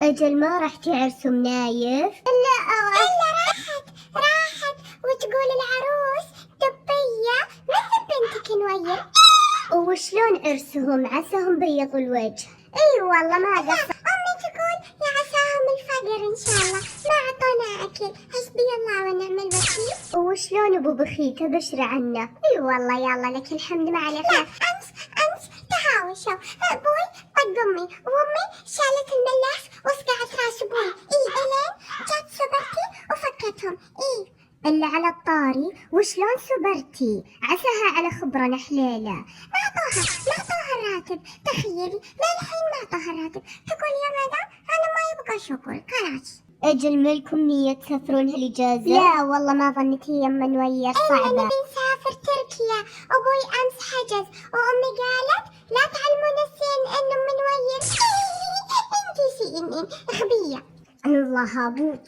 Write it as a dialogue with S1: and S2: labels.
S1: أجل ما رحتي عرسهم نايف؟
S2: إلا راحت وتقول العروس دبية مثل بنتك نوير.
S1: وشلون عرسهم؟ عساهم بيضوا الوجه.
S2: اي والله ما قصر. امي تقول يا عساهم الفقر ان شاء الله، ما اعطونا اكل، حسبي الله ونعم الوكيل.
S1: وشلون ابو بخيته بشري عنه؟
S2: اي والله يلا لك الحمد ما عليه خير. امس تهاوشوا، ابوي طق امي وامي شالت الملاس وسقعت راس ابوي، الين جات سبرتي وفكتهم.
S1: إلا على الطاري وشلون سبرتي؟ عساها على خبرة نحليلة.
S2: ما اعطوها الراتب، تخيلي للحين ما اعطوها الراتب، تقول يا مدام انا ما يبغى شغل خلاص.
S1: أجل ملكم نية تسافرون هالإجازة؟
S2: لا والله ما ظنيت هي أما نوير صعبة. نبي نسافر تركيا، أبوي أمس حجز وأمي قالت لا تعلمون السن إنه من وير. انتي سنين غبية.
S1: الله هابوت.